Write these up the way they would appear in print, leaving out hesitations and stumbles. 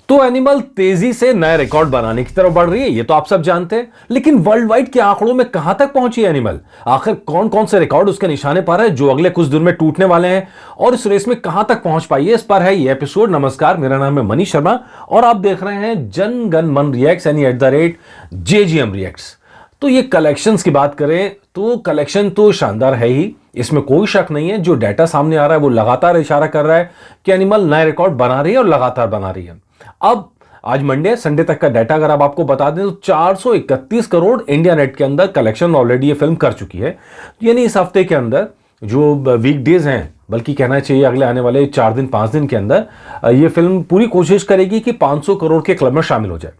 तो एनिमल तेजी से नए रिकॉर्ड बनाने की तरफ बढ़ रही है, ये तो आप सब जानते हैं। लेकिन वर्ल्ड वाइड के आंकड़ों में कहां तक पहुंची है एनिमल? आखिर कौन कौन से रिकॉर्ड उसके निशाने पर है जो अगले कुछ दिन में टूटने वाले हैं, और इस रेस में कहां तक पहुंच पाई है, इस पर है ये एपिसोड। नमस्कार, मेरा नाम है मनीष शर्मा और आप देख रहे हैं जन गण मन रिएक्ट्स यानी @JGM रिएक्ट्स। तो ये कलेक्शंस की बात करें तो कलेक्शन तो शानदार है ही, इसमें कोई शक नहीं है। जो डाटा सामने आ रहा है वो लगातार इशारा कर रहा है कि एनिमल नए रिकॉर्ड बना रही है और लगातार बना रही है। अब आज मंडे, संडे तक का डाटा अगर अब आपको बता दें तो 431 करोड़ इंडिया नेट के अंदर कलेक्शन ऑलरेडी ये फिल्म कर चुकी है। यानी इस हफ्ते के अंदर जो वीकडेज हैं, बल्कि कहना चाहिए अगले आने वाले 4 दिन 5 दिन के अंदर ये फिल्म पूरी कोशिश करेगी कि 500 करोड़ के क्लब में शामिल हो जाए।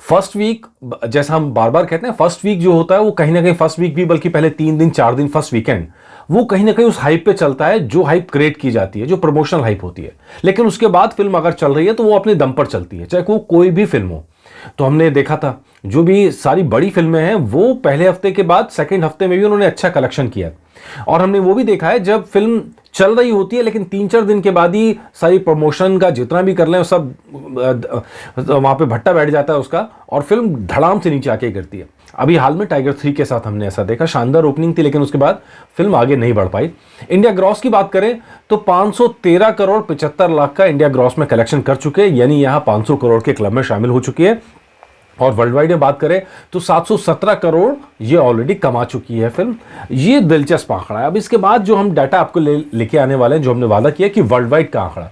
फर्स्ट वीक, जैसा हम बार बार कहते हैं, फर्स्ट वीक जो होता है वो कहीं ना कहीं, फर्स्ट वीक भी बल्कि पहले 3 दिन 4 दिन फर्स्ट वीकेंड, वो कहीं ना कहीं उस हाइप पे चलता है जो हाइप क्रिएट की जाती है, जो प्रमोशनल हाइप होती है। लेकिन उसके बाद फिल्म अगर चल रही है तो वो अपने दम पर चलती है, चाहे वो कोई भी फिल्म हो। तो हमने देखा था जो भी सारी बड़ी फिल्में हैं वो पहले हफ्ते के बाद सेकेंड हफ्ते में भी उन्होंने अच्छा कलेक्शन किया। और हमने वो भी देखा है जब फिल्म चल रही होती है लेकिन 3-4 दिन के बाद ही सारी प्रमोशन का जितना भी कर लें सब वहां पे भट्टा बैठ जाता है उसका, और फिल्म धड़ाम से नीचे आके गिरती है। अभी हाल में टाइगर 3 के साथ हमने ऐसा देखा, शानदार ओपनिंग थी लेकिन उसके बाद फिल्म आगे नहीं बढ़ पाई। इंडिया ग्रॉस की बात करें तो 513 करोड़ 75 लाख का इंडिया ग्रॉस में कलेक्शन कर चुके हैं, यानी यहां 500 करोड़ के क्लब में शामिल हो चुकी है। और वर्ल्ड वाइड में बात करें तो 717 करोड़ ये ऑलरेडी कमा चुकी है फिल्म। ये दिलचस्प आंकड़ा है। अब इसके बाद जो हम डाटा आपको लेके आने वाले हैं, जो हमने वादा किया कि वर्ल्ड वाइड का आंकड़ा,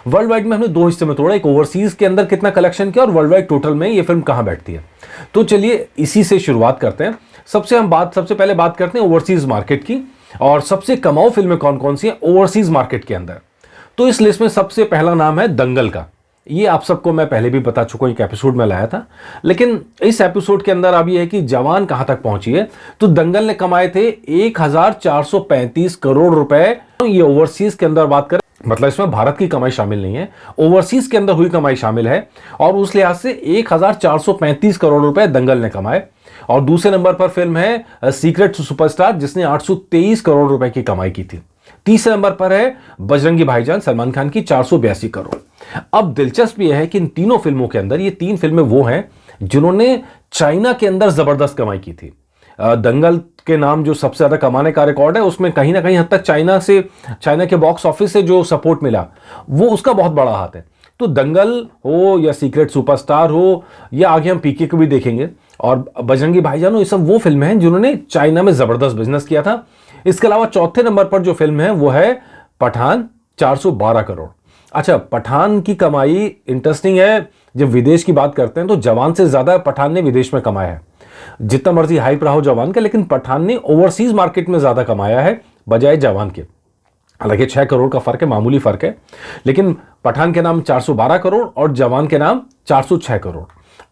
वर्ल्ड वाइड में हमने 2 हिस्से में तोड़ा, एक ओवरसीज के अंदर कितना कलेक्शन किया और वर्ल्ड वाइड टोटल में ये फिल्म कहां बैठती है। तो चलिए इसी से शुरुआत करते हैं। सबसे पहले बात करते हैं ओवरसीज मार्केट की, और सबसे कमाऊ फिल्में कौन कौन सी हैं ओवरसीज मार्केट के अंदर। तो इस लिस्ट में सबसे पहला नाम है दंगल का। ये आप सबको मैं पहले भी बता चुका हूं, एक एपिसोड में लाया था, लेकिन इस एपिसोड के अंदर अब ये है कि जवान कहां तक पहुंची है। तो दंगल ने कमाए थे 1435 करोड़ रुपए। ये ओवरसीज के अंदर बात करें, मतलब इसमें भारत की कमाई शामिल नहीं है, ओवरसीज के अंदर हुई कमाई शामिल है, और उस लिहाज से 1435 करोड़ रुपए दंगल ने कमाए। और दूसरे नंबर पर फिल्म है सीक्रेट सुपरस्टार, जिसने 823 करोड़ रुपए की कमाई की थी। तीसरे नंबर पर है बजरंगी भाईजान सलमान खान की 482 करोड़। अब दिलचस्प यह है कि इन तीनों फिल्मों के अंदर ये 3 फिल्में वो हैं जिन्होंने चाइना के अंदर जबरदस्त कमाई की थी। दंगल के नाम जो सबसे ज्यादा कमाने का रिकॉर्ड है, उसमें कहीं ना कहीं हद तक चाइना के बॉक्स ऑफिस से जो सपोर्ट मिला वो उसका बहुत बड़ा हाथ है। तो दंगल हो या सीक्रेट सुपरस्टार हो या आगे हम पीके को भी देखेंगे और बजरंगी भाईजान हो, ये सब वो फिल्में हैं जिन्होंने चाइना में जबरदस्त बिजनेस किया था। इसके अलावा चौथे नंबर पर जो फिल्म है वो है पठान, 412 करोड़। अच्छा, पठान की कमाई इंटरेस्टिंग है। जब विदेश की बात करते हैं तो जवान से ज्यादा पठान ने विदेश में कमाया है। जितना मर्जी हाइप रहा हो जवान का, लेकिन पठान ने ओवरसीज मार्केट में ज्यादा कमाया है बजाय जवान के। हालांकि 6 करोड़ का फर्क है, मामूली फर्क है, लेकिन पठान के नाम 412 करोड़ और जवान के नाम 406 करोड़।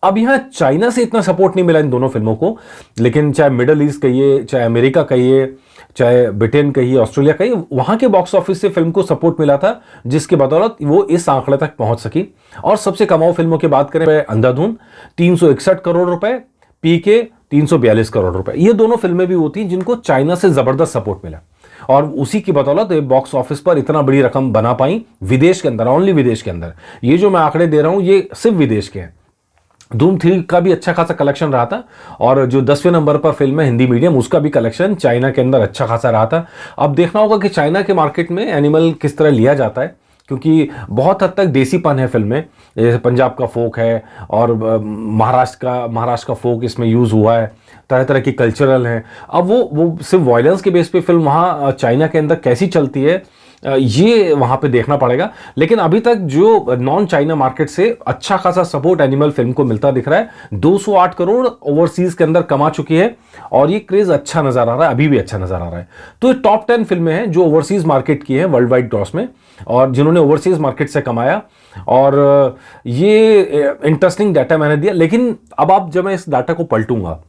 अब यहां चाइना से इतना सपोर्ट नहीं मिला इन दोनों फिल्मों को, लेकिन चाहे मिडल ईस्ट कहिए, चाहे अमेरिका कहिए, चाहे ब्रिटेन कहिए, ऑस्ट्रेलिया कहिए, वहां के बॉक्स ऑफिस से फिल्म को सपोर्ट मिला था, जिसके बदौलत वो इस आंकड़े तक पहुंच सकी। और सबसे कमाऊ फिल्मों की बात करें, अंधाधुन 361 करोड़ रुपए, पीके 342 करोड़ रुपए। ये दोनों फिल्में भी होती हैं जिनको चाइना से जबरदस्त सपोर्ट मिला, और उसी की बदौलत बॉक्स ऑफिस पर इतना बड़ी रकम बना पाई विदेश के अंदर, ओनली विदेश के अंदर। ये जो मैं आंकड़े दे रहा हूं ये सिर्फ विदेश के हैं। धूम 3 का भी अच्छा खासा कलेक्शन रहा था, और जो 10वें नंबर पर फिल्म है हिंदी मीडियम, उसका भी कलेक्शन चाइना के अंदर अच्छा खासा रहा था। अब देखना होगा कि चाइना के मार्केट में एनिमल किस तरह लिया जाता है, क्योंकि बहुत हद तक देसीपन है फिल्में, जैसे पंजाब का फोक है और महाराष्ट्र का फोक इसमें यूज़ हुआ है, तरह तरह की कल्चरल हैं। अब वो सिर्फ वायलेंस के बेस पे फिल्म वहाँ चाइना के अंदर कैसी चलती है ये वहाँ पे देखना पड़ेगा। लेकिन अभी तक जो नॉन चाइना मार्केट से अच्छा खासा सपोर्ट एनिमल फिल्म को मिलता दिख रहा है। 208 करोड़ ओवरसीज के अंदर कमा चुकी है, और ये क्रेज अच्छा नजर आ रहा है, अभी भी अच्छा नजर आ रहा है। तो ये टॉप 10 फिल्में हैं जो ओवरसीज मार्केट की हैं वर्ल्ड वाइड ग्रॉस में, और जिन्होंने ओवरसीज मार्केट से कमाया। और ये इंटरेस्टिंग डाटा मैंने दिया। लेकिन अब आप जब मैं इस डाटा को पलटूंगा,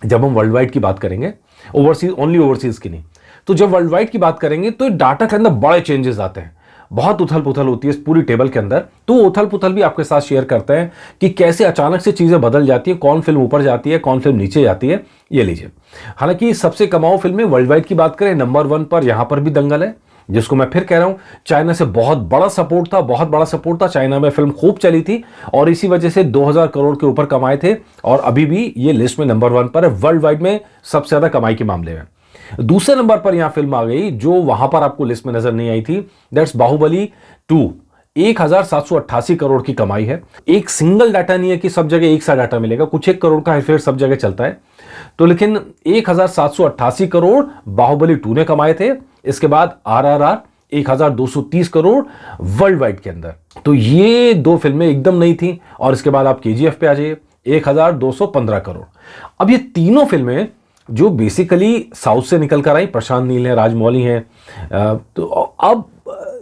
जब हम वर्ल्ड वाइड की बात करेंगे, ओवरसीज, ओनली ओवरसीज की नहीं, तो जब वर्ल्ड वाइड की बात करेंगे तो डाटा के अंदर बड़े चेंजेस आते हैं, बहुत उथल पुथल होती है इस पूरी टेबल के अंदर। तो उथल पुथल भी आपके साथ शेयर करते हैं कि कैसे अचानक से चीजें बदल जाती है, कौन फिल्म ऊपर जाती है, कौन फिल्म नीचे जाती है। ये लीजिए, हालांकि सबसे कमाऊ फिल्में वर्ल्ड वाइड की बात करें, नंबर 1 पर यहां पर भी दंगल है, जिसको मैं फिर कह रहा हूं, चाइना से बहुत बड़ा सपोर्ट था, बहुत बड़ा सपोर्ट था। चाइना में फिल्म खूब चली थी और इसी वजह से 2000 करोड़ के ऊपर कमाए थे और अभी भी ये लिस्ट में नंबर 1 पर है वर्ल्ड वाइड में सबसे ज्यादा कमाई के मामले में। दूसरे नंबर पर यहां फिल्म आ गई जो वहां पर आपको लिस्ट में नजर नहीं आई थी, दैट्स बाहुबली 2। 1788 करोड़ की कमाई है। एक सिंगल डाटा नहीं है कि सब जगह एक सा डाटा मिलेगा, कुछ एक करोड़ का हेरफेर सब जगह चलता है। तो लेकिन 1788 करोड़ बाहुबली 2 ने कमाए थे। इसके बाद RRR 1230 करोड़ वर्ल्ड वाइड के अंदर। तो ये दो फिल्में एकदम नहीं थी। और इसके बाद आप KGF पे आ जाइए, 1215 करोड़। अब ये तीनों फिल्में जो बेसिकली साउथ से निकल कर आई, प्रशांत नील है, राजमौली हैं, तो अब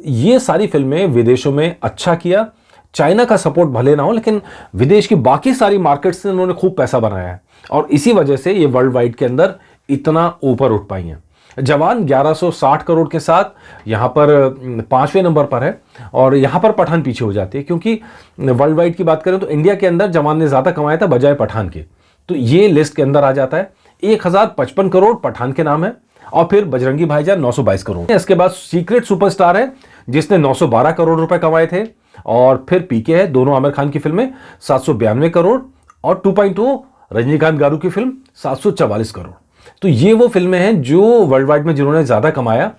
ये सारी फिल्में विदेशों में अच्छा किया। चाइना का सपोर्ट भले ना हो, लेकिन विदेश की बाकी सारी मार्केट से उन्होंने खूब पैसा बनाया है और इसी वजह से ये वर्ल्ड वाइड के अंदर इतना ऊपर उठ पाई हैं। जवान 1160 करोड़ के साथ यहां पर 5वें नंबर पर है और यहां पर पठान पीछे हो जाती है, क्योंकि वर्ल्ड वाइड की बात करें तो इंडिया के अंदर जवान ने ज्यादा कमाया था बजाय पठान के। तो ये लिस्ट के अंदर आ जाता है। 1055 करोड़ पठान के नाम है और फिर बजरंगी भाईजान 922 करोड़। इसके बाद सीक्रेट सुपरस्टार है जिसने 912 करोड़ रुपए कमाए थे और फिर PK है, दोनों आमिर खान की फिल्में, 792 करोड़ और 2.0 रजनीकांत गारू की फिल्म 744 करोड़। तो ये वो फिल्में हैं जो वर्ल्ड वाइड में जिन्होंने ज्यादा कमाया।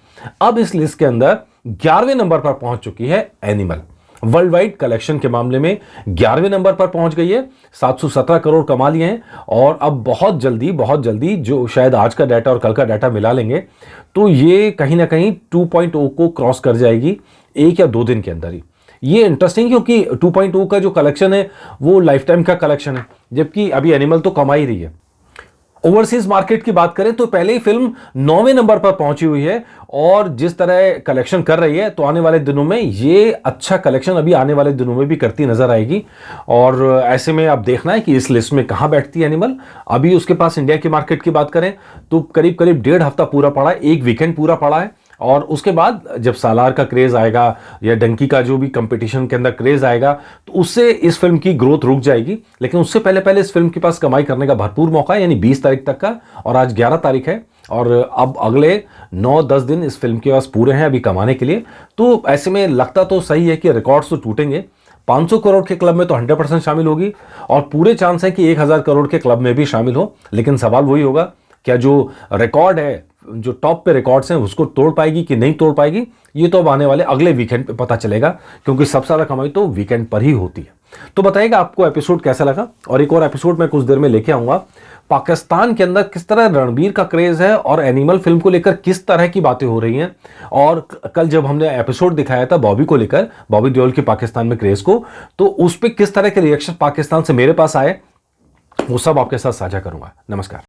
अब इस लिस्ट के अंदर 11वें नंबर पर पहुंच चुकी है एनिमल। वर्ल्ड वाइड कलेक्शन के मामले में 11वें नंबर पर पहुंच गई है, 717 करोड़ कमा लिए हैं और अब बहुत जल्दी जो शायद आज का डाटा और कल का डाटा मिला लेंगे तो ये कहीं ना कहीं 2.0 को क्रॉस कर जाएगी 1 या 2 दिन के अंदर ही। ये इंटरेस्टिंग क्योंकि 2.0 का जो कलेक्शन है वो लाइफ टाइम का कलेक्शन है, जबकि अभी एनिमल तो कमा ही रही है। ओवरसीज मार्केट की बात करें तो पहले ही फिल्म 9वें नंबर पर पहुंची हुई है और जिस तरह कलेक्शन कर रही है तो आने वाले दिनों में ये अच्छा कलेक्शन अभी आने वाले दिनों में भी करती नजर आएगी। और ऐसे में अब देखना है कि इस लिस्ट में कहां बैठती है एनिमल। अभी उसके पास इंडिया की मार्केट की बात करें तो करीब 1.5 हफ्ता पूरा पड़ा है, एक वीकेंड पूरा पड़ा है और उसके बाद जब सालार का क्रेज आएगा या डंकी का जो भी कंपटीशन के अंदर क्रेज आएगा तो उससे इस फिल्म की ग्रोथ रुक जाएगी। लेकिन उससे पहले इस फिल्म के पास कमाई करने का भरपूर मौका है, यानी 20 तारीख तक का, और आज 11 तारीख है और अब अगले 9-10 दिन इस फिल्म के पास पूरे हैं अभी कमाने के लिए। तो ऐसे में लगता तो सही है कि रिकॉर्ड्स तो टूटेंगे। 500 करोड़ के क्लब में तो 100% शामिल होगी और पूरे चांस है कि 1000 करोड़ के क्लब में भी शामिल हो। लेकिन सवाल वही होगा, क्या जो रिकॉर्ड है, जो टॉप पे रिकॉर्ड्स हैं, उसको तोड़ पाएगी कि नहीं तोड़ पाएगी, ये तो अब आने वाले अगले वीकेंड पे पता चलेगा, क्योंकि सबसे ज्यादा कमाई तो वीकेंड पर ही होती है। तो बताइएगा आपको एपिसोड कैसा लगा। और एक और एपिसोड मैं कुछ देर में लेके आऊंगा। पाकिस्तान के अंदर किस तरह रणबीर का क्रेज है और एनिमल फिल्म को लेकर किस तरह की बातें हो रही हैं। और कल जब हमने एपिसोड दिखाया था बॉबी को लेकर, बॉबी देओल के पाकिस्तान में क्रेज को, तो उस पर किस तरह के रिएक्शन पाकिस्तान से मेरे पास आए, वो सब आपके साथ साझा करूंगा। नमस्कार।